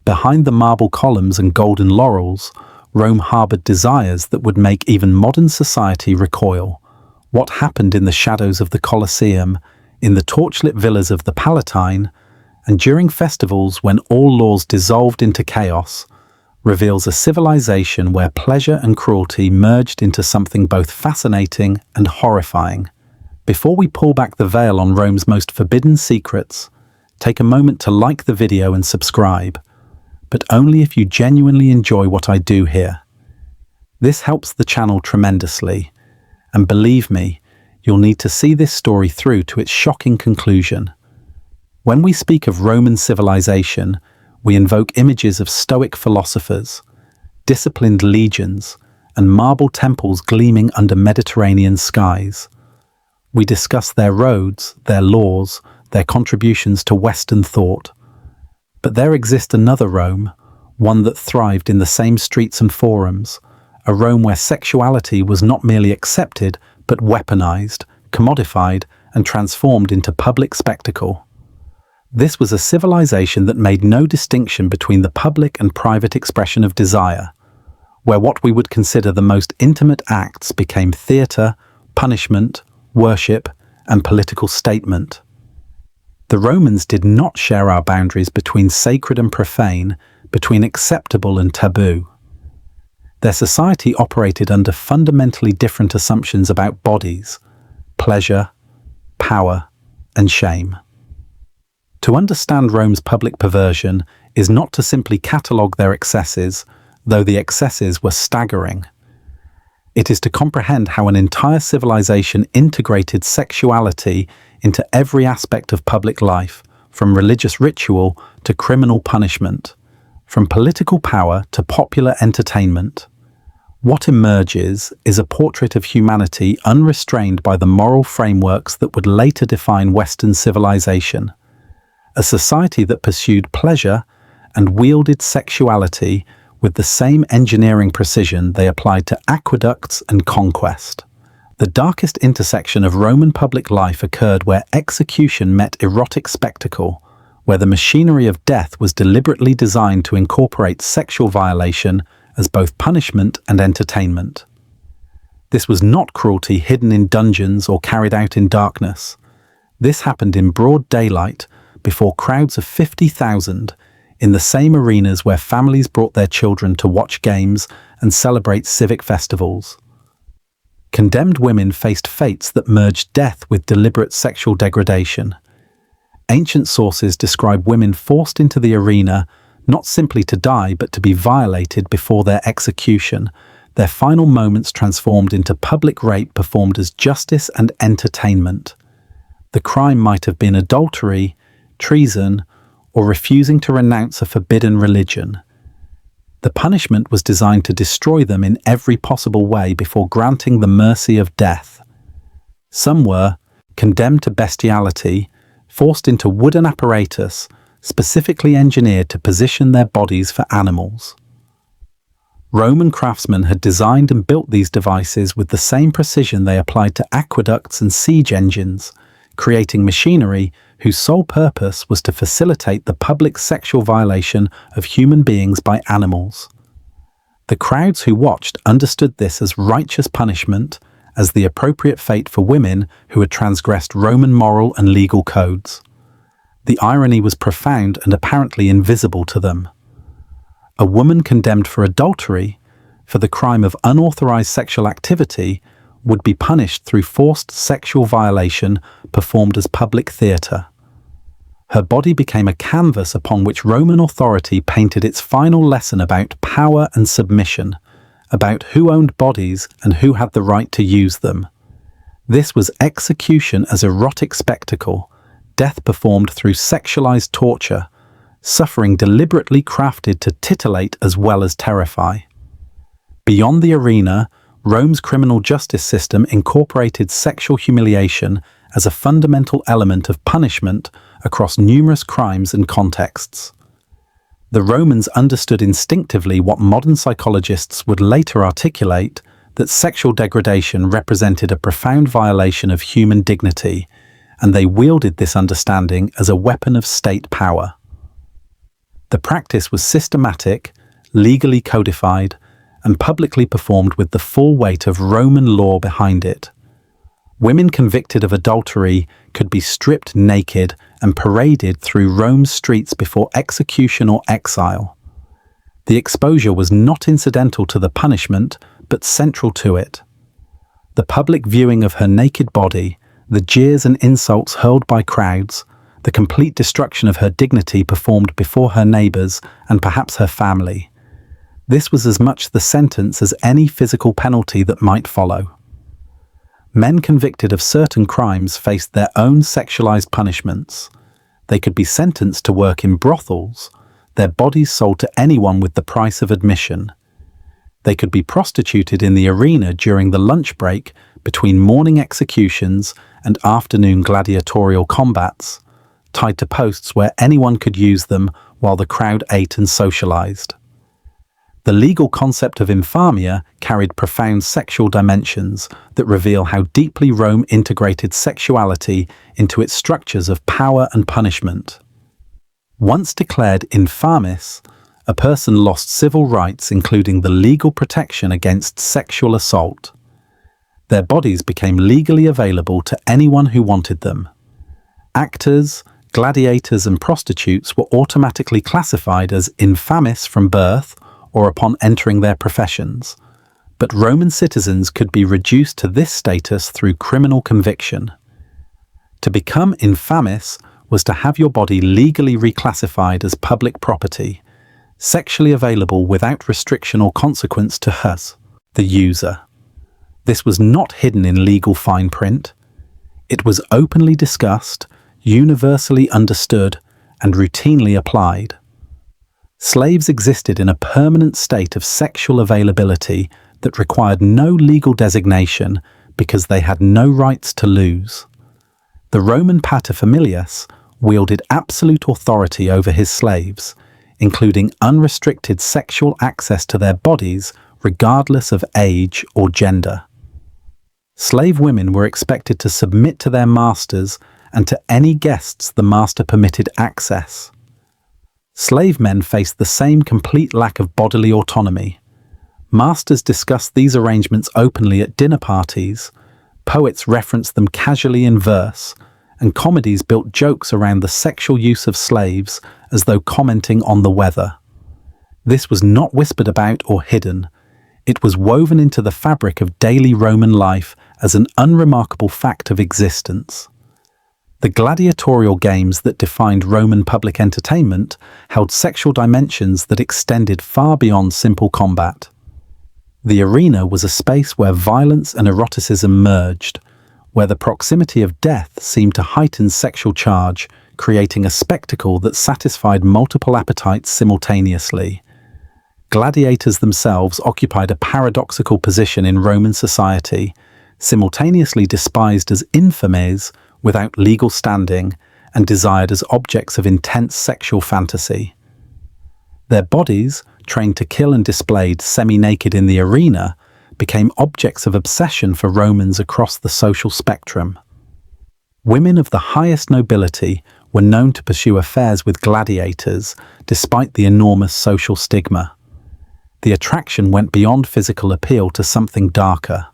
behind the marble columns and golden laurels, Rome harbored desires that would make even modern society recoil. What happened in the shadows of the Colosseum, in the torchlit villas of the Palatine, and during festivals when all laws dissolved into chaos, reveals a civilization where pleasure and cruelty merged into something both fascinating and horrifying. Before we pull back the veil on Rome's most forbidden secrets, take a moment to like the video and subscribe, but only if you genuinely enjoy what I do here. This helps the channel tremendously, and believe me, you'll need to see this story through to its shocking conclusion. When we speak of Roman civilization, we invoke images of stoic philosophers, disciplined legions, and marble temples gleaming under Mediterranean skies. We discuss their roads, their laws, their contributions to Western thought. But there exists another Rome, one that thrived in the same streets and forums, a Rome where sexuality was not merely accepted, but weaponized, commodified, and transformed into public spectacle. This was a civilization that made no distinction between the public and private expression of desire, where what we would consider the most intimate acts became theatre, punishment, worship, and political statement. The Romans did not share our boundaries between sacred and profane, between acceptable and taboo. Their society operated under fundamentally different assumptions about bodies, pleasure, power, and shame. To understand Rome's public perversion is not to simply catalogue their excesses, though the excesses were staggering. It is to comprehend how an entire civilization integrated sexuality into every aspect of public life, from religious ritual to criminal punishment, from political power to popular entertainment. What emerges is a portrait of humanity unrestrained by the moral frameworks that would later define Western civilization. A society that pursued pleasure and wielded sexuality with the same engineering precision they applied to aqueducts and conquest. The darkest intersection of Roman public life occurred where execution met erotic spectacle, where the machinery of death was deliberately designed to incorporate sexual violation as both punishment and entertainment. This was not cruelty hidden in dungeons or carried out in darkness. This happened in broad daylight, before crowds of 50,000, in the same arenas where families brought their children to watch games and celebrate civic festivals. Condemned women faced fates that merged death with deliberate sexual degradation. Ancient sources describe women forced into the arena not simply to die but to be violated before their execution, their final moments transformed into public rape performed as justice and entertainment. The crime might have been adultery, treason, or refusing to renounce a forbidden religion. The punishment was designed to destroy them in every possible way before granting the mercy of death. Some were condemned to bestiality, forced into wooden apparatus, specifically engineered to position their bodies for animals. Roman craftsmen had designed and built these devices with the same precision they applied to aqueducts and siege engines, creating machinery whose sole purpose was to facilitate the public sexual violation of human beings by animals. The crowds who watched understood this as righteous punishment, as the appropriate fate for women who had transgressed Roman moral and legal codes. The irony was profound and apparently invisible to them. A woman condemned for adultery, for the crime of unauthorized sexual activity, would be punished through forced sexual violation performed as public theatre. Her body became a canvas upon which Roman authority painted its final lesson about power and submission, about who owned bodies and who had the right to use them. This was execution as erotic spectacle, death performed through sexualized torture, suffering deliberately crafted to titillate as well as terrify. Beyond the arena, Rome's criminal justice system incorporated sexual humiliation as a fundamental element of punishment across numerous crimes and contexts. The Romans understood instinctively what modern psychologists would later articulate, that sexual degradation represented a profound violation of human dignity, and they wielded this understanding as a weapon of state power. The practice was systematic, legally codified, and publicly performed with the full weight of Roman law behind it. Women convicted of adultery could be stripped naked and paraded through Rome's streets before execution or exile. The exposure was not incidental to the punishment, but central to it. The public viewing of her naked body, the jeers and insults hurled by crowds, the complete destruction of her dignity performed before her neighbors and perhaps her family. This was as much the sentence as any physical penalty that might follow. Men convicted of certain crimes faced their own sexualized punishments. They could be sentenced to work in brothels, their bodies sold to anyone with the price of admission. They could be prostituted in the arena during the lunch break between morning executions and afternoon gladiatorial combats, tied to posts where anyone could use them while the crowd ate and socialized. The legal concept of infamia carried profound sexual dimensions that reveal how deeply Rome integrated sexuality into its structures of power and punishment. Once declared infamis, a person lost civil rights including the legal protection against sexual assault. Their bodies became legally available to anyone who wanted them. Actors, gladiators and prostitutes were automatically classified as infamis from birth or upon entering their professions, but Roman citizens could be reduced to this status through criminal conviction. To become infamis was to have your body legally reclassified as public property, sexually available without restriction or consequence to us, the user. This was not hidden in legal fine print. It was openly discussed, universally understood, and routinely applied. Slaves existed in a permanent state of sexual availability that required no legal designation because they had no rights to lose. The Roman paterfamilias wielded absolute authority over his slaves, including unrestricted sexual access to their bodies regardless of age or gender. Slave women were expected to submit to their masters and to any guests the master permitted access. Slave men faced the same complete lack of bodily autonomy. Masters discussed these arrangements openly at dinner parties, poets referenced them casually in verse, and comedies built jokes around the sexual use of slaves as though commenting on the weather. This was not whispered about or hidden. It was woven into the fabric of daily Roman life as an unremarkable fact of existence. The gladiatorial games that defined Roman public entertainment held sexual dimensions that extended far beyond simple combat. The arena was a space where violence and eroticism merged, where the proximity of death seemed to heighten sexual charge, creating a spectacle that satisfied multiple appetites simultaneously. Gladiators themselves occupied a paradoxical position in Roman society, simultaneously despised as infames without legal standing and desired as objects of intense sexual fantasy. Their bodies, trained to kill and displayed semi-naked in the arena, became objects of obsession for Romans across the social spectrum. Women of the highest nobility were known to pursue affairs with gladiators, despite the enormous social stigma. The attraction went beyond physical appeal to something darker,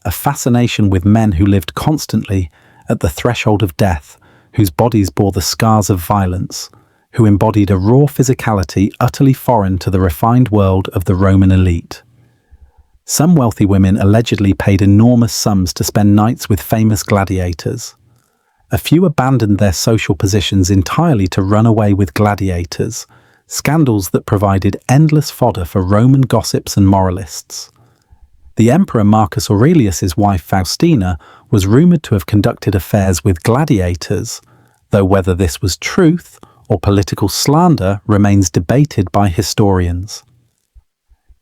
a fascination with men who lived constantly at the threshold of death, whose bodies bore the scars of violence, who embodied a raw physicality utterly foreign to the refined world of the Roman elite. Some wealthy women allegedly paid enormous sums to spend nights with famous gladiators. A few abandoned their social positions entirely to run away with gladiators, scandals that provided endless fodder for Roman gossips and moralists. The Emperor Marcus Aurelius's wife Faustina was rumoured to have conducted affairs with gladiators, though whether this was truth or political slander remains debated by historians.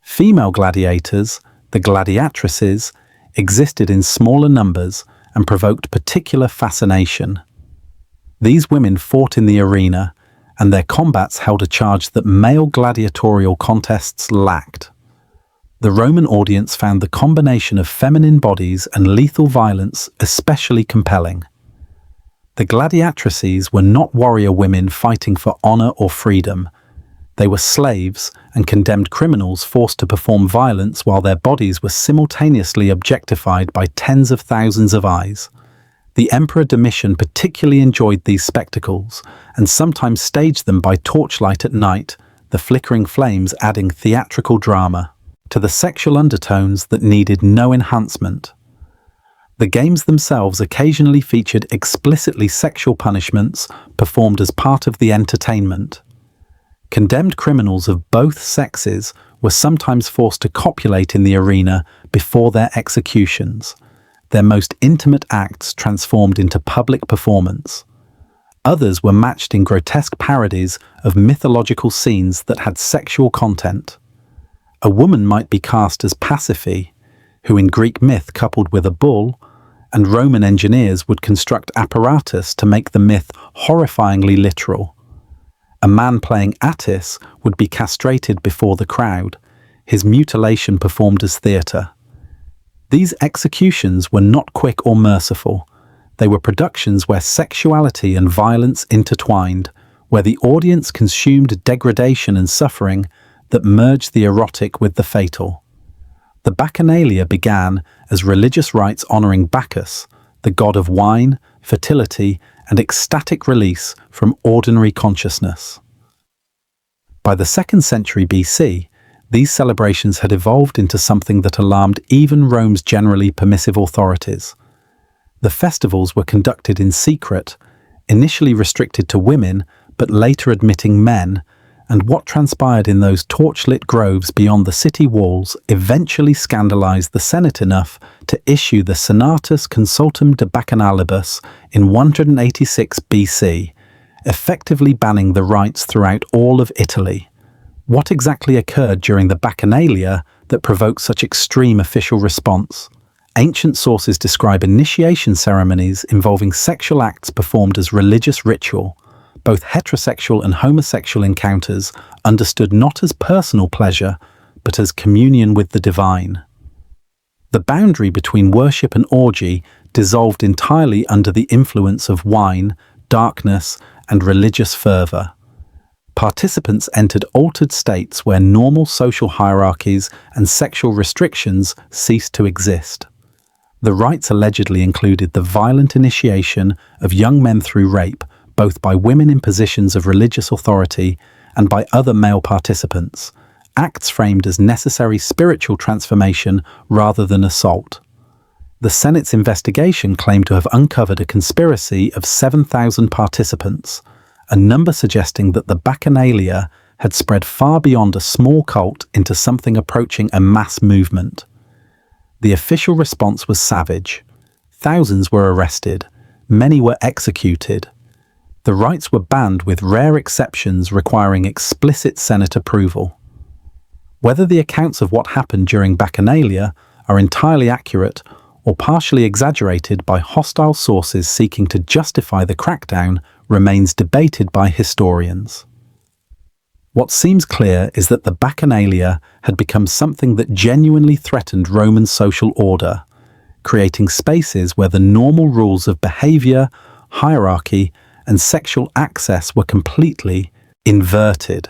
Female gladiators, the gladiatresses, existed in smaller numbers and provoked particular fascination. These women fought in the arena, and their combats held a charge that male gladiatorial contests lacked. The Roman audience found the combination of feminine bodies and lethal violence especially compelling. The gladiatresses were not warrior women fighting for honor or freedom, They were slaves and condemned criminals forced to perform violence while their bodies were simultaneously objectified by tens of thousands of eyes. The Emperor Domitian particularly enjoyed these spectacles and sometimes staged them by torchlight at night, the flickering flames adding theatrical drama to the sexual undertones that needed no enhancement. The games themselves occasionally featured explicitly sexual punishments performed as part of the entertainment. Condemned criminals of both sexes were sometimes forced to copulate in the arena before their executions, their most intimate acts transformed into public performance. Others were matched in grotesque parodies of mythological scenes that had sexual content. A woman might be cast as Pasiphae, who in Greek myth coupled with a bull, and Roman engineers would construct apparatus to make the myth horrifyingly literal. A man playing Attis would be castrated before the crowd, his mutilation performed as theatre. These executions were not quick or merciful. They were productions where sexuality and violence intertwined, where the audience consumed degradation and suffering that merged the erotic with the fatal. The Bacchanalia began as religious rites honoring Bacchus, the god of wine, fertility, and ecstatic release from ordinary consciousness. By the 2nd century BC, these celebrations had evolved into something that alarmed even Rome's generally permissive authorities. The festivals were conducted in secret, initially restricted to women, but later admitting men, and what transpired in those torchlit groves beyond the city walls eventually scandalized the Senate enough to issue the Senatus Consultum de Baccanalibus in 186 BC, effectively banning the rites throughout all of Italy. What exactly occurred during the Bacchanalia that provoked such extreme official response? Ancient sources describe initiation ceremonies involving sexual acts performed as religious ritual, both heterosexual and homosexual encounters understood not as personal pleasure, but as communion with the divine. The boundary between worship and orgy dissolved entirely under the influence of wine, darkness, and religious fervor. Participants entered altered states where normal social hierarchies and sexual restrictions ceased to exist. The rites allegedly included the violent initiation of young men through rape, both by women in positions of religious authority and by other male participants, acts framed as necessary spiritual transformation rather than assault. The Senate's investigation claimed to have uncovered a conspiracy of 7,000 participants, a number suggesting that the Bacchanalia had spread far beyond a small cult into something approaching a mass movement. The official response was savage. Thousands were arrested, many were executed. The rites were banned with rare exceptions requiring explicit Senate approval. Whether the accounts of what happened during Bacchanalia are entirely accurate or partially exaggerated by hostile sources seeking to justify the crackdown remains debated by historians. What seems clear is that the Bacchanalia had become something that genuinely threatened Roman social order, creating spaces where the normal rules of behavior, hierarchy, and sexual access were completely inverted.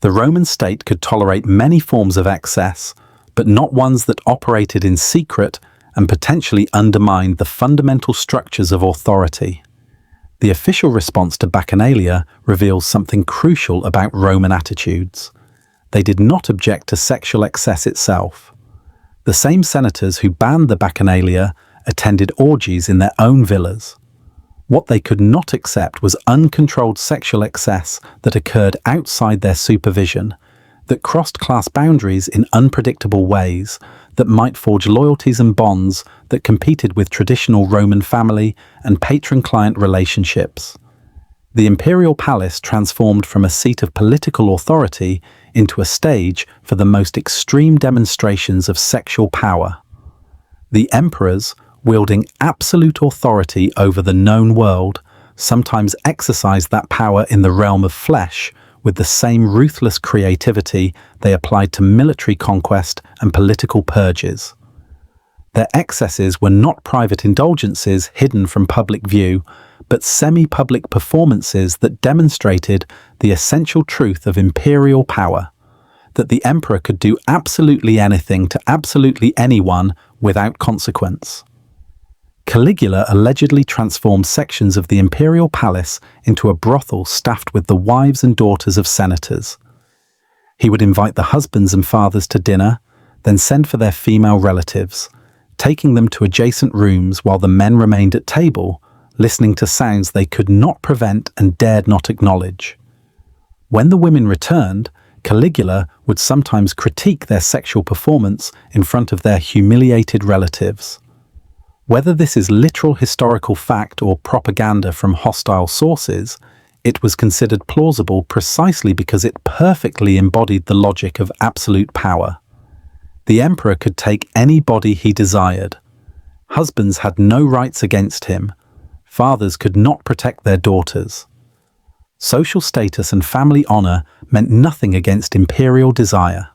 The Roman state could tolerate many forms of excess, but not ones that operated in secret and potentially undermined the fundamental structures of authority. The official response to Bacchanalia reveals something crucial about Roman attitudes. They did not object to sexual excess itself. The same senators who banned the Bacchanalia attended orgies in their own villas. What they could not accept was uncontrolled sexual excess that occurred outside their supervision, that crossed class boundaries in unpredictable ways, that might forge loyalties and bonds that competed with traditional Roman family and patron-client relationships. The imperial palace transformed from a seat of political authority into a stage for the most extreme demonstrations of sexual power. The emperors, wielding absolute authority over the known world, sometimes exercised that power in the realm of flesh with the same ruthless creativity they applied to military conquest and political purges. Their excesses were not private indulgences hidden from public view, but semi-public performances that demonstrated the essential truth of imperial power, that the emperor could do absolutely anything to absolutely anyone without consequence. Caligula allegedly transformed sections of the imperial palace into a brothel staffed with the wives and daughters of senators. He would invite the husbands and fathers to dinner, then send for their female relatives, taking them to adjacent rooms while the men remained at table, listening to sounds they could not prevent and dared not acknowledge. When the women returned, Caligula would sometimes critique their sexual performance in front of their humiliated relatives. Whether this is literal historical fact or propaganda from hostile sources, it was considered plausible precisely because it perfectly embodied the logic of absolute power. The emperor could take any body he desired. Husbands had no rights against him. Fathers could not protect their daughters. Social status and family honor meant nothing against imperial desire.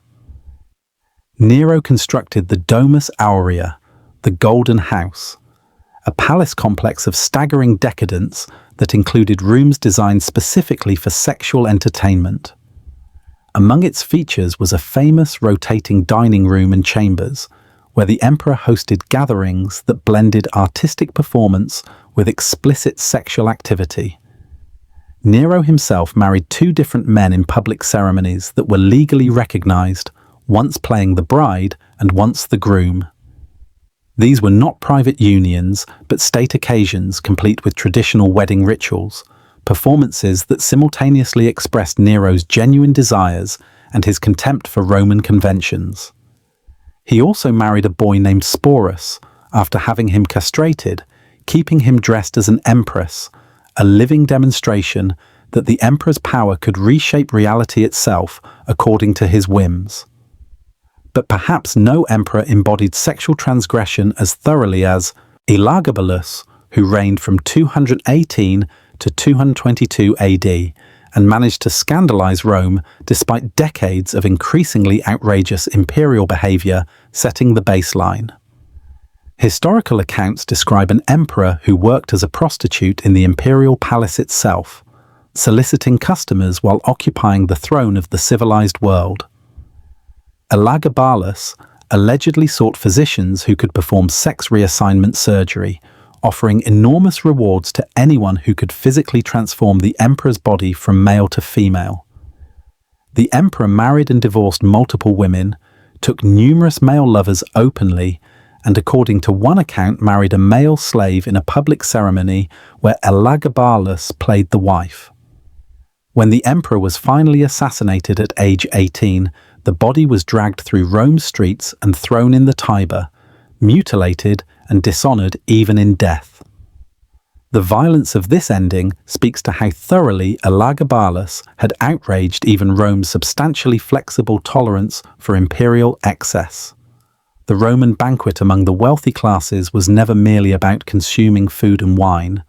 Nero constructed the Domus Aurea, the Golden House, a palace complex of staggering decadence that included rooms designed specifically for sexual entertainment. Among its features was a famous rotating dining room and chambers, where the emperor hosted gatherings that blended artistic performance with explicit sexual activity. Nero himself married 2 different men in public ceremonies that were legally recognized, once playing the bride and once the groom. These were not private unions, but state occasions complete with traditional wedding rituals, performances that simultaneously expressed Nero's genuine desires and his contempt for Roman conventions. He also married a boy named Sporus, after having him castrated, keeping him dressed as an empress, a living demonstration that the emperor's power could reshape reality itself according to his whims. But perhaps no emperor embodied sexual transgression as thoroughly as Elagabalus, who reigned from 218 to 222 AD and managed to scandalize Rome despite decades of increasingly outrageous imperial behavior setting the baseline. Historical accounts describe an emperor who worked as a prostitute in the imperial palace itself, soliciting customers while occupying the throne of the civilized world. Elagabalus allegedly sought physicians who could perform sex reassignment surgery, offering enormous rewards to anyone who could physically transform the emperor's body from male to female. The emperor married and divorced multiple women, took numerous male lovers openly, and according to one account married a male slave in a public ceremony where Elagabalus played the wife. When the emperor was finally assassinated at age 18, the body was dragged through Rome's streets and thrown in the Tiber, mutilated and dishonored even in death. The violence of this ending speaks to how thoroughly Elagabalus had outraged even Rome's substantially flexible tolerance for imperial excess. The Roman banquet among the wealthy classes was never merely about consuming food and wine.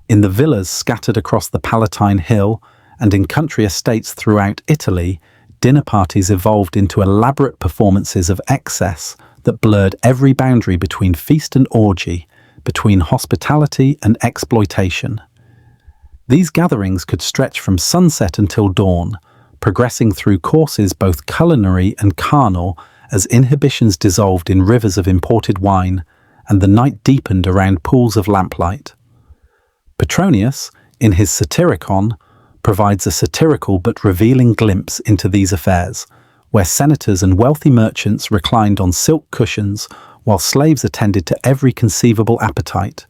In the villas scattered across the Palatine Hill and in country estates throughout Italy, dinner parties evolved into elaborate performances of excess that blurred every boundary between feast and orgy, between hospitality and exploitation. These gatherings could stretch from sunset until dawn, progressing through courses both culinary and carnal as inhibitions dissolved in rivers of imported wine and the night deepened around pools of lamplight. Petronius, in his Satyricon, provides a satirical but revealing glimpse into these affairs, where senators and wealthy merchants reclined on silk cushions while slaves attended to every conceivable appetite.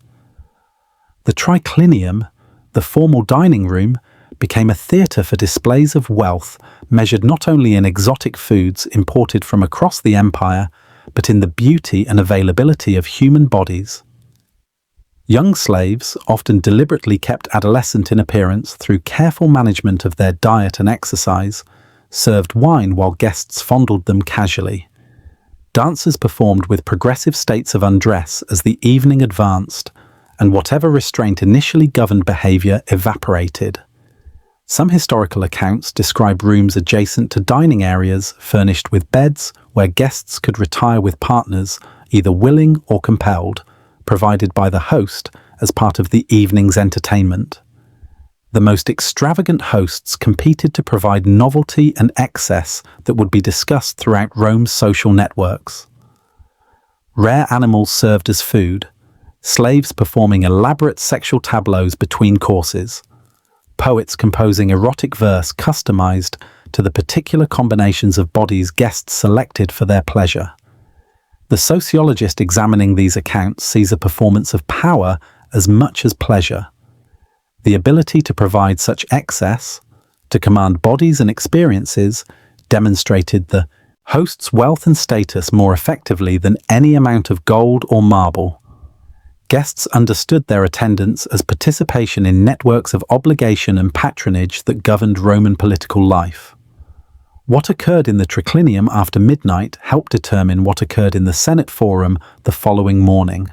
The triclinium, the formal dining room, became a theatre for displays of wealth measured not only in exotic foods imported from across the empire, but in the beauty and availability of human bodies. Young slaves, often deliberately kept adolescent in appearance through careful management of their diet and exercise, served wine while guests fondled them casually. Dancers performed with progressive states of undress as the evening advanced, and whatever restraint initially governed behavior evaporated. Some historical accounts describe rooms adjacent to dining areas furnished with beds where guests could retire with partners, either willing or compelled, provided by the host as part of the evening's entertainment. The most extravagant hosts competed to provide novelty and excess that would be discussed throughout Rome's social networks. Rare animals served as food, slaves performing elaborate sexual tableaus between courses, poets composing erotic verse customized to the particular combinations of bodies guests selected for their pleasure. The sociologist examining these accounts sees a performance of power as much as pleasure. The ability to provide such excess, to command bodies and experiences, demonstrated the host's wealth and status more effectively than any amount of gold or marble. Guests understood their attendance as participation in networks of obligation and patronage that governed Roman political life. What occurred in the triclinium after midnight helped determine what occurred in the Senate Forum the following morning.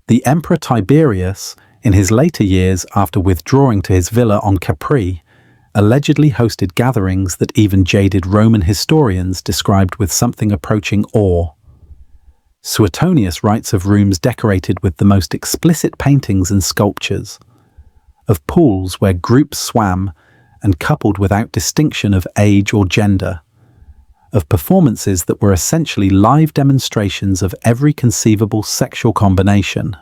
The Emperor Tiberius, in his later years after withdrawing to his villa on Capri, allegedly hosted gatherings that even jaded Roman historians described with something approaching awe. Suetonius writes of rooms decorated with the most explicit paintings and sculptures, of pools where groups swam and coupled without distinction of age or gender, of performances that were essentially live demonstrations of every conceivable sexual combination.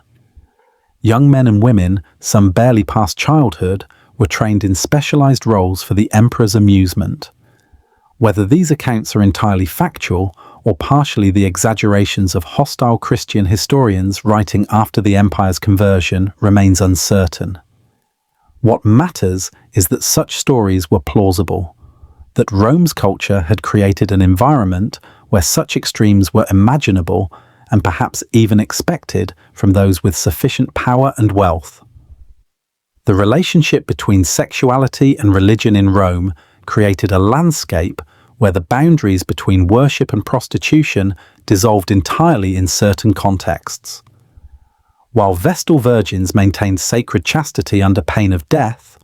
Young men and women, some barely past childhood, were trained in specialized roles for the emperor's amusement. Whether these accounts are entirely factual or partially the exaggerations of hostile Christian historians writing after the empire's conversion remains uncertain. What matters is that such stories were plausible, that Rome's culture had created an environment where such extremes were imaginable and perhaps even expected from those with sufficient power and wealth. The relationship between sexuality and religion in Rome created a landscape where the boundaries between worship and prostitution dissolved entirely in certain contexts. While Vestal virgins maintained sacred chastity under pain of death,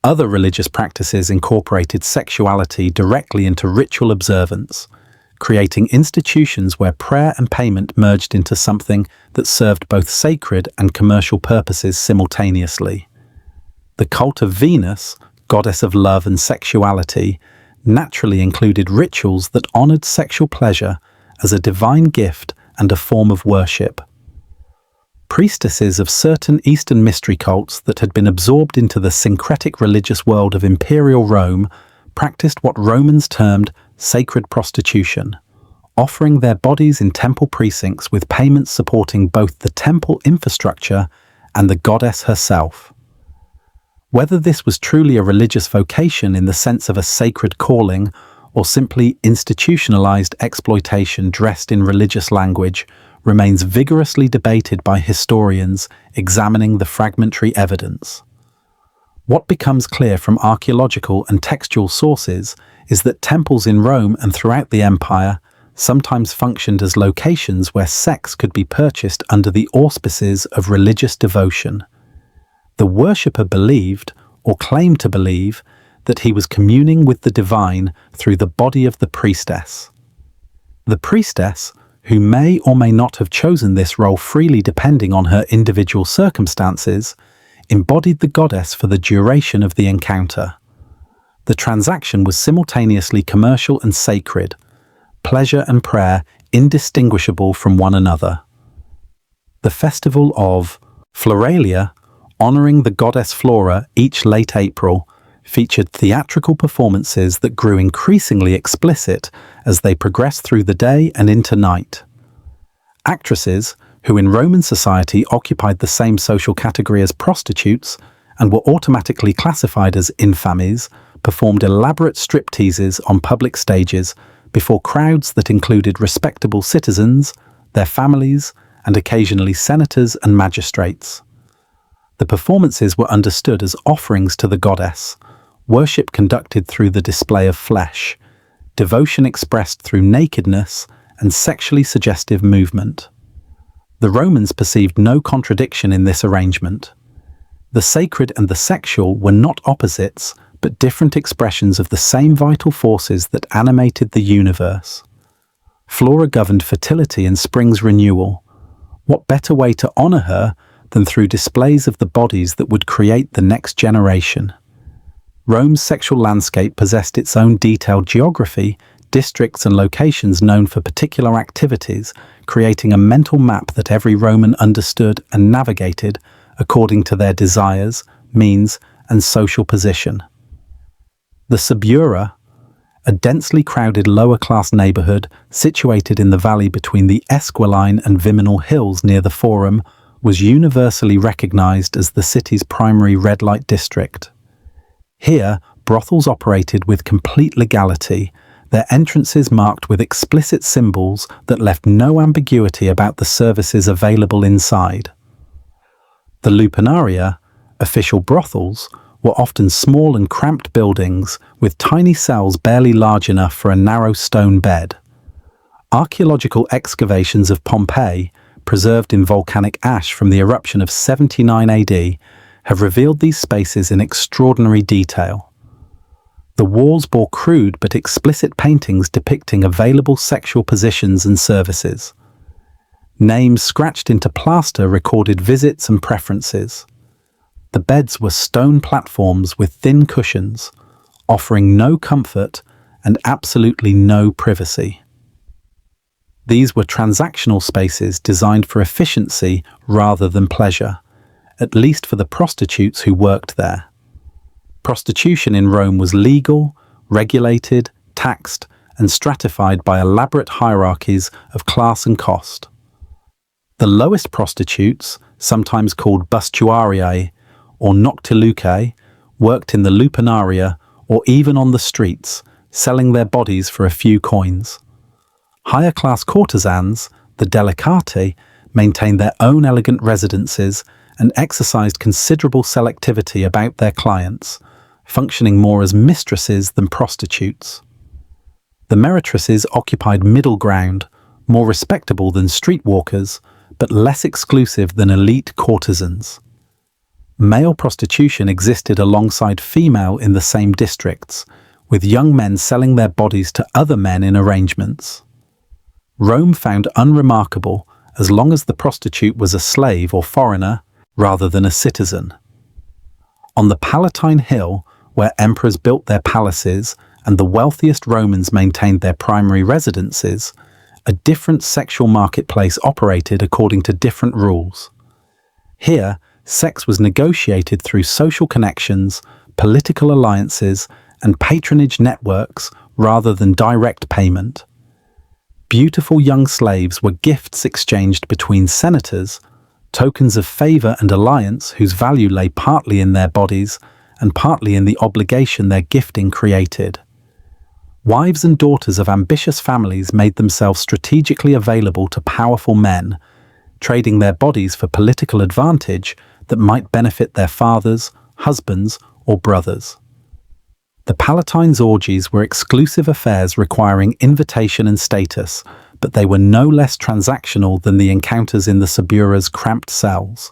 other religious practices incorporated sexuality directly into ritual observance, creating institutions where prayer and payment merged into something that served both sacred and commercial purposes simultaneously. The cult of Venus, goddess of love and sexuality, naturally included rituals that honored sexual pleasure as a divine gift and a form of worship. Priestesses of certain Eastern mystery cults that had been absorbed into the syncretic religious world of Imperial Rome practiced what Romans termed sacred prostitution, offering their bodies in temple precincts with payments supporting both the temple infrastructure and the goddess herself. Whether this was truly a religious vocation in the sense of a sacred calling or simply institutionalized exploitation dressed in religious language remains vigorously debated by historians examining the fragmentary evidence. What becomes clear from archaeological and textual sources is that temples in Rome and throughout the empire sometimes functioned as locations where sex could be purchased under the auspices of religious devotion. The worshipper believed, or claimed to believe, that he was communing with the divine through the body of the priestess. The priestess, who may or may not have chosen this role freely depending on her individual circumstances, embodied the goddess for the duration of the encounter. The transaction was simultaneously commercial and sacred, pleasure and prayer indistinguishable from one another. The festival of Floralia, honoring the goddess Flora each late April, featured theatrical performances that grew increasingly explicit as they progressed through the day and into night. Actresses, who in Roman society occupied the same social category as prostitutes and were automatically classified as infames, performed elaborate stripteases on public stages before crowds that included respectable citizens, their families, and occasionally senators and magistrates. The performances were understood as offerings to the goddess, worship conducted through the display of flesh, devotion expressed through nakedness and sexually suggestive movement. The Romans perceived no contradiction in this arrangement. The sacred and the sexual were not opposites, but different expressions of the same vital forces that animated the universe. Flora governed fertility and spring's renewal. What better way to honor her than through displays of the bodies that would create the next generation. Rome's sexual landscape possessed its own detailed geography, districts and locations known for particular activities, creating a mental map that every Roman understood and navigated according to their desires, means, and social position. The Subura, a densely crowded lower-class neighbourhood situated in the valley between the Esquiline and Viminal hills near the Forum, was universally recognised as the city's primary red-light district. Here, brothels operated with complete legality, their entrances marked with explicit symbols that left no ambiguity about the services available inside. The Lupernaria, official brothels, were often small and cramped buildings with tiny cells barely large enough for a narrow stone bed. Archaeological excavations of Pompeii, preserved in volcanic ash from the eruption of 79 AD, have revealed these spaces in extraordinary detail. The walls bore crude but explicit paintings depicting available sexual positions and services. Names scratched into plaster recorded visits and preferences. The beds were stone platforms with thin cushions, offering no comfort and absolutely no privacy. These were transactional spaces designed for efficiency rather than pleasure, at least for the prostitutes who worked there. Prostitution in Rome was legal, regulated, taxed, and stratified by elaborate hierarchies of class and cost. The lowest prostitutes, sometimes called bustuariae or noctilucae, worked in the lupernaria or even on the streets, selling their bodies for a few coins. Higher-class courtesans, the delicati, maintained their own elegant residences and exercised considerable selectivity about their clients, functioning more as mistresses than prostitutes. The meretresses occupied middle ground, more respectable than streetwalkers, but less exclusive than elite courtesans. Male prostitution existed alongside female in the same districts, with young men selling their bodies to other men in arrangements. Rome found unremarkable as long as the prostitute was a slave or foreigner rather than a citizen. On the Palatine Hill, where emperors built their palaces and the wealthiest Romans maintained their primary residences, a different sexual marketplace operated according to different rules. Here, sex was negotiated through social connections, political alliances, and patronage networks rather than direct payment. Beautiful young slaves were gifts exchanged between senators, tokens of favor and alliance whose value lay partly in their bodies and partly in the obligation their gifting created. Wives and daughters of ambitious families made themselves strategically available to powerful men, trading their bodies for political advantage that might benefit their fathers, husbands, or brothers. The Palatine's orgies were exclusive affairs requiring invitation and status, but they were no less transactional than the encounters in the Subura's cramped cells.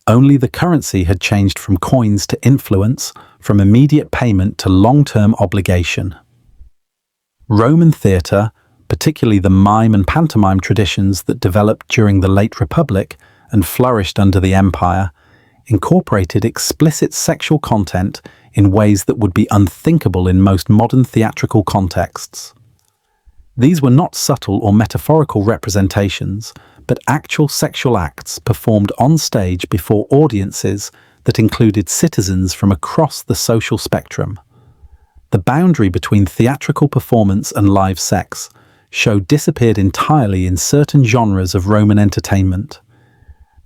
Only the currency had changed from coins to influence, from immediate payment to long-term obligation. Roman theatre, particularly the mime and pantomime traditions that developed during the late Republic and flourished under the Empire, incorporated explicit sexual content in ways that would be unthinkable in most modern theatrical contexts. These were not subtle or metaphorical representations, but actual sexual acts performed on stage before audiences that included citizens from across the social spectrum. The boundary between theatrical performance and live sex show disappeared entirely in certain genres of Roman entertainment.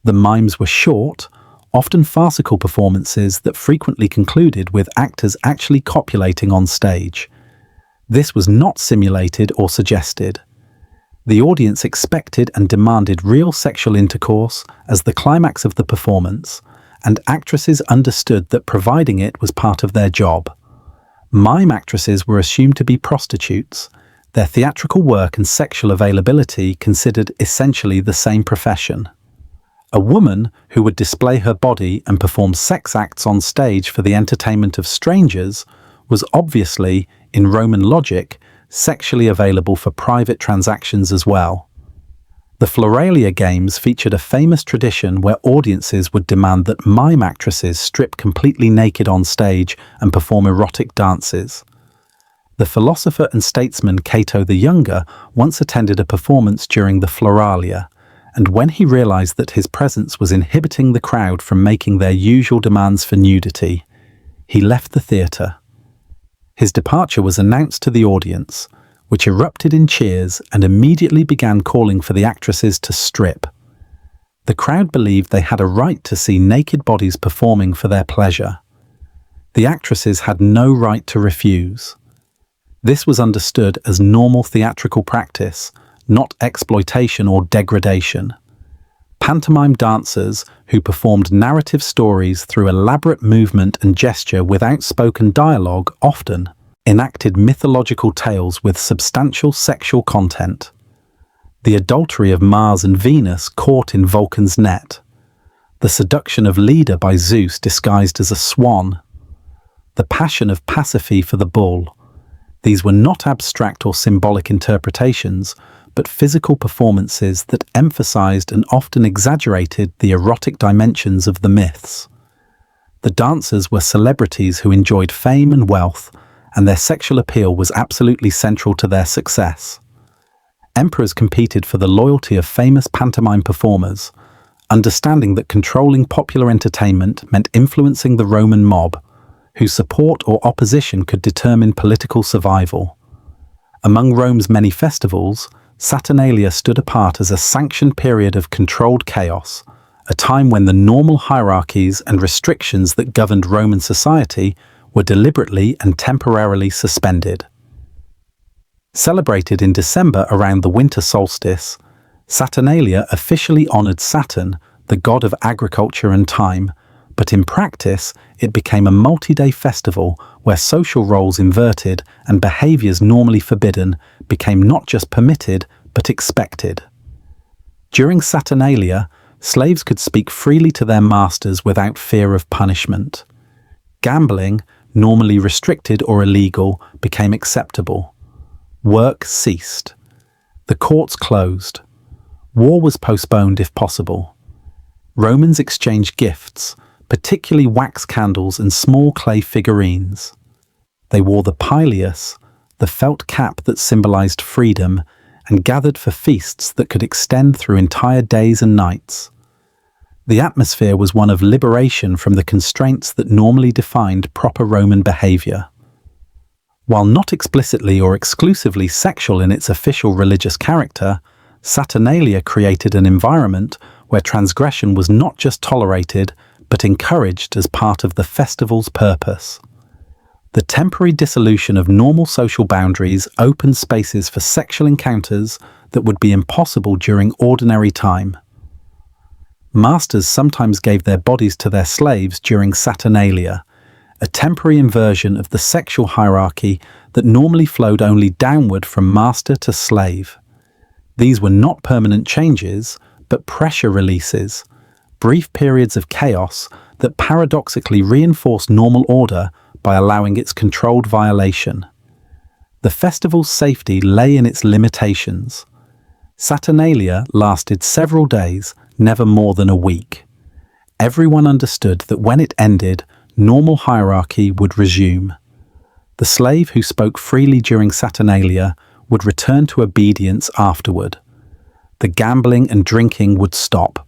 The mimes were short, often farcical performances that frequently concluded with actors actually copulating on stage. This was not simulated or suggested. The audience expected and demanded real sexual intercourse as the climax of the performance, and actresses understood that providing it was part of their job. Mime actresses were assumed to be prostitutes, their theatrical work and sexual availability considered essentially the same profession. A woman who would display her body and perform sex acts on stage for the entertainment of strangers was obviously, in Roman logic, sexually available for private transactions as well. The Floralia Games featured a famous tradition where audiences would demand that mime actresses strip completely naked on stage and perform erotic dances. The philosopher and statesman Cato the Younger once attended a performance during the Floralia, and when he realized that his presence was inhibiting the crowd from making their usual demands for nudity, he left the theatre. His departure was announced to the audience, which erupted in cheers and immediately began calling for the actresses to strip. The crowd believed they had a right to see naked bodies performing for their pleasure. The actresses had no right to refuse. This was understood as normal theatrical practice, not exploitation or degradation. Pantomime dancers, who performed narrative stories through elaborate movement and gesture without spoken dialogue, often enacted mythological tales with substantial sexual content. The adultery of Mars and Venus caught in Vulcan's net. The seduction of Leda by Zeus disguised as a swan. The passion of Pasiphae for the bull. These were not abstract or symbolic interpretations, but physical performances that emphasized and often exaggerated the erotic dimensions of the myths. The dancers were celebrities who enjoyed fame and wealth, and their sexual appeal was absolutely central to their success. Emperors competed for the loyalty of famous pantomime performers, understanding that controlling popular entertainment meant influencing the Roman mob, whose support or opposition could determine political survival. Among Rome's many festivals, Saturnalia stood apart as a sanctioned period of controlled chaos, a time when the normal hierarchies and restrictions that governed Roman society were deliberately and temporarily suspended. Celebrated in December around the winter solstice, Saturnalia officially honored Saturn, the god of agriculture and time, but in practice it became a multi-day festival where social roles inverted and behaviors normally forbidden became not just permitted but expected. During Saturnalia, slaves could speak freely to their masters without fear of punishment. Gambling, normally restricted or illegal, became acceptable. Work ceased. The courts closed. War was postponed if possible. Romans exchanged gifts, particularly wax candles and small clay figurines. They wore the pileus, the felt cap that symbolized freedom, and gathered for feasts that could extend through entire days and nights. The atmosphere was one of liberation from the constraints that normally defined proper Roman behavior. While not explicitly or exclusively sexual in its official religious character, Saturnalia created an environment where transgression was not just tolerated, but encouraged as part of the festival's purpose. The temporary dissolution of normal social boundaries opened spaces for sexual encounters that would be impossible during ordinary time. Masters sometimes gave their bodies to their slaves during Saturnalia, a temporary inversion of the sexual hierarchy that normally flowed only downward from master to slave. These were not permanent changes, but pressure releases, brief periods of chaos that paradoxically reinforced normal order by allowing its controlled violation. The festival's safety lay in its limitations. Saturnalia lasted several days, never more than a week. Everyone understood that when it ended, normal hierarchy would resume. The slave who spoke freely during Saturnalia would return to obedience afterward. The gambling and drinking would stop.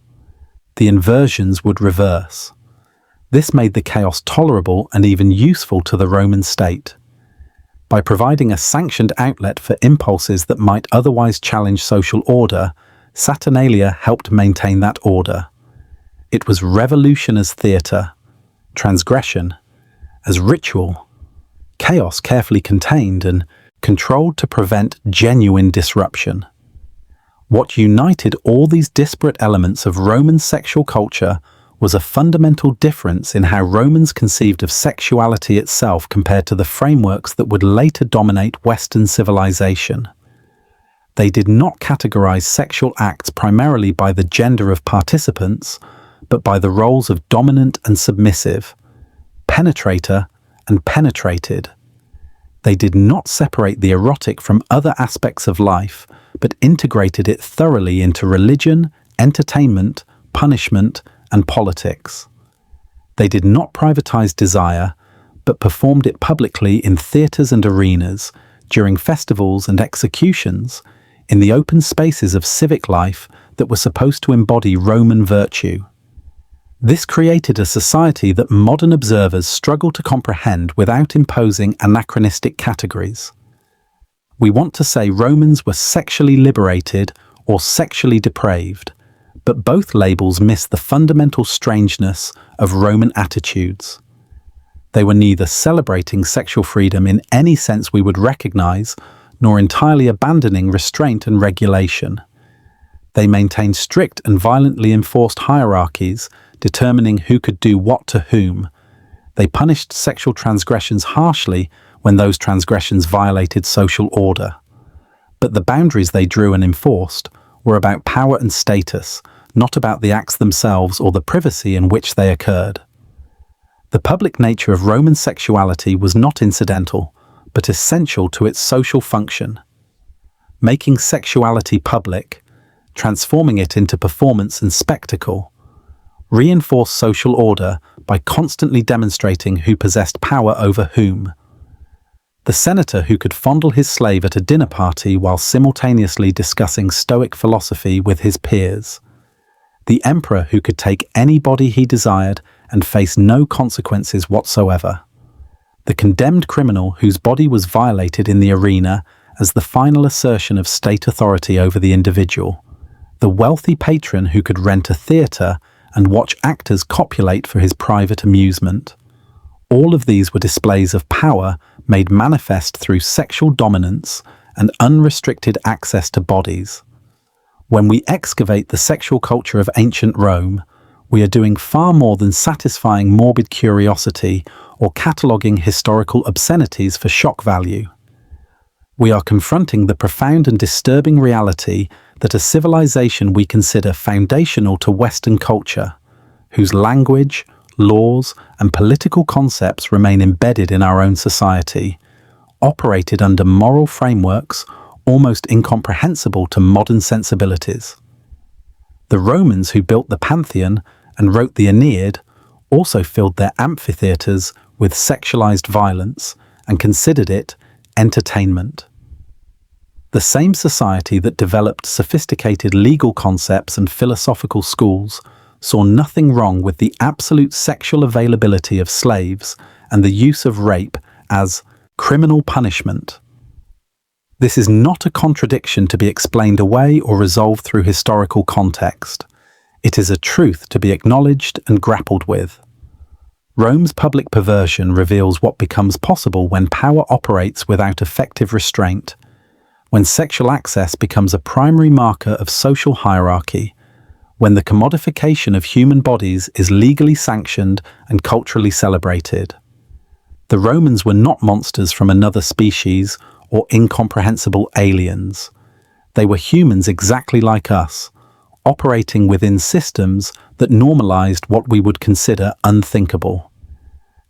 The inversions would reverse. This made the chaos tolerable and even useful to the Roman state. By providing a sanctioned outlet for impulses that might otherwise challenge social order, Saturnalia helped maintain that order. It was revolution as theatre, transgression as ritual, chaos carefully contained and controlled to prevent genuine disruption. What united all these disparate elements of Roman sexual culture was a fundamental difference in how Romans conceived of sexuality itself compared to the frameworks that would later dominate Western civilization. They did not categorize sexual acts primarily by the gender of participants, but by the roles of dominant and submissive, penetrator and penetrated. They did not separate the erotic from other aspects of life, but integrated it thoroughly into religion, entertainment, punishment, and politics. They did not privatize desire, but performed it publicly in theatres and arenas, during festivals and executions, in the open spaces of civic life that were supposed to embody Roman virtue. This created a society that modern observers struggle to comprehend without imposing anachronistic categories. We want to say Romans were sexually liberated or sexually depraved, but both labels miss the fundamental strangeness of Roman attitudes. They were neither celebrating sexual freedom in any sense we would recognize, nor entirely abandoning restraint and regulation. They maintained strict and violently enforced hierarchies, determining who could do what to whom. They punished sexual transgressions harshly when those transgressions violated social order. But the boundaries they drew and enforced were about power and status, not about the acts themselves or the privacy in which they occurred. The public nature of Roman sexuality was not incidental, but essential to its social function. Making sexuality public, transforming it into performance and spectacle, reinforced social order by constantly demonstrating who possessed power over whom. The senator who could fondle his slave at a dinner party while simultaneously discussing Stoic philosophy with his peers. The emperor who could take any body he desired and face no consequences whatsoever. The condemned criminal whose body was violated in the arena as the final assertion of state authority over the individual. The wealthy patron who could rent a theatre and watch actors copulate for his private amusement. All of these were displays of power made manifest through sexual dominance and unrestricted access to bodies. When we excavate the sexual culture of ancient Rome, we are doing far more than satisfying morbid curiosity or cataloguing historical obscenities for shock value. We are confronting the profound and disturbing reality that a civilization we consider foundational to Western culture, whose language, laws, and political concepts remain embedded in our own society, operated under moral frameworks almost incomprehensible to modern sensibilities. The Romans who built the Pantheon and wrote the Aeneid also filled their amphitheatres with sexualized violence and considered it entertainment. The same society that developed sophisticated legal concepts and philosophical schools saw nothing wrong with the absolute sexual availability of slaves and the use of rape as criminal punishment. This is not a contradiction to be explained away or resolved through historical context. It is a truth to be acknowledged and grappled with. Rome's public perversion reveals what becomes possible when power operates without effective restraint, when sexual access becomes a primary marker of social hierarchy, when the commodification of human bodies is legally sanctioned and culturally celebrated. The Romans were not monsters from another species or incomprehensible aliens. They were humans exactly like us, operating within systems that normalized what we would consider unthinkable.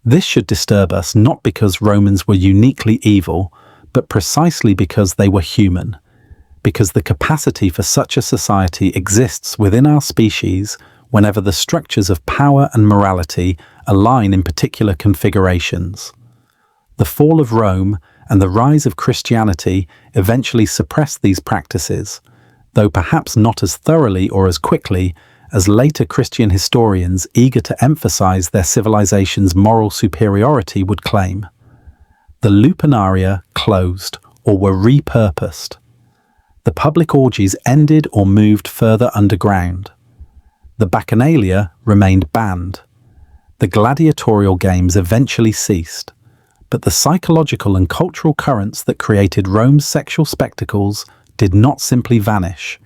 This should disturb us not because Romans were uniquely evil, but precisely because they were human, because the capacity for such a society exists within our species whenever the structures of power and morality align in particular configurations. The fall of Rome and the rise of Christianity eventually suppressed these practices, though perhaps not as thoroughly or as quickly as later Christian historians eager to emphasize their civilization's moral superiority would claim. The lupanaria closed or were repurposed. The public orgies ended or moved further underground. The Bacchanalia remained banned. The gladiatorial games eventually ceased, but the psychological and cultural currents that created Rome's sexual spectacles did not simply vanish.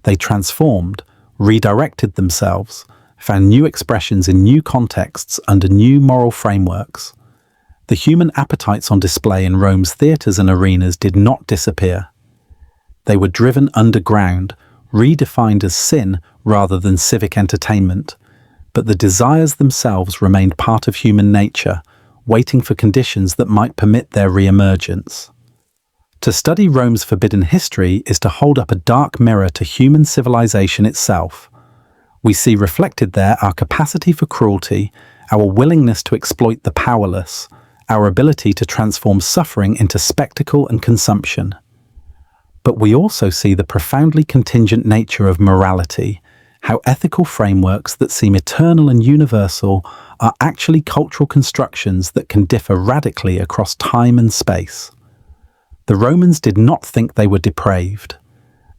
They transformed, redirected themselves, found new expressions in new contexts under new moral frameworks. The human appetites on display in Rome's theatres and arenas did not disappear. They were driven underground, redefined as sin rather than civic entertainment, but the desires themselves remained part of human nature, waiting for conditions that might permit their re-emergence. To study Rome's forbidden history is to hold up a dark mirror to human civilization itself. We see reflected there our capacity for cruelty, our willingness to exploit the powerless, our ability to transform suffering into spectacle and consumption. But we also see the profoundly contingent nature of morality, how ethical frameworks that seem eternal and universal are actually cultural constructions that can differ radically across time and space. The Romans did not think they were depraved.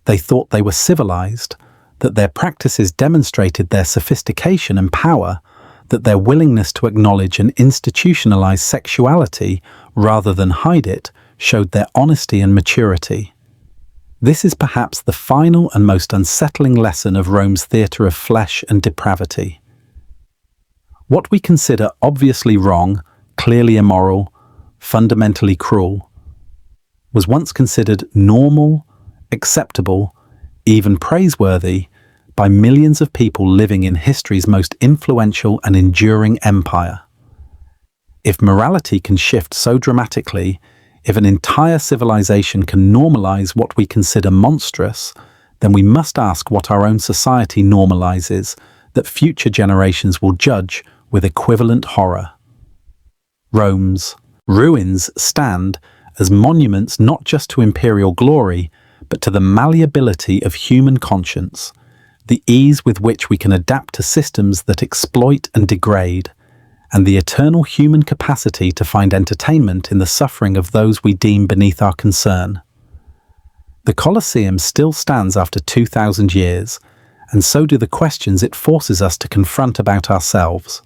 They thought they were civilized, that their practices demonstrated their sophistication and power, that their willingness to acknowledge and institutionalize sexuality rather than hide it showed their honesty and maturity. This is perhaps the final and most unsettling lesson of Rome's theatre of flesh and depravity. What we consider obviously wrong, clearly immoral, fundamentally cruel, was once considered normal, acceptable, even praiseworthy by millions of people living in history's most influential and enduring empire. If morality can shift so dramatically, if an entire civilization can normalize what we consider monstrous, then we must ask what our own society normalizes that future generations will judge with equivalent horror. Rome's ruins stand as monuments not just to imperial glory, but to the malleability of human conscience, the ease with which we can adapt to systems that exploit and degrade, and the eternal human capacity to find entertainment in the suffering of those we deem beneath our concern. The Colosseum still stands after 2,000 years, and so do the questions it forces us to confront about ourselves.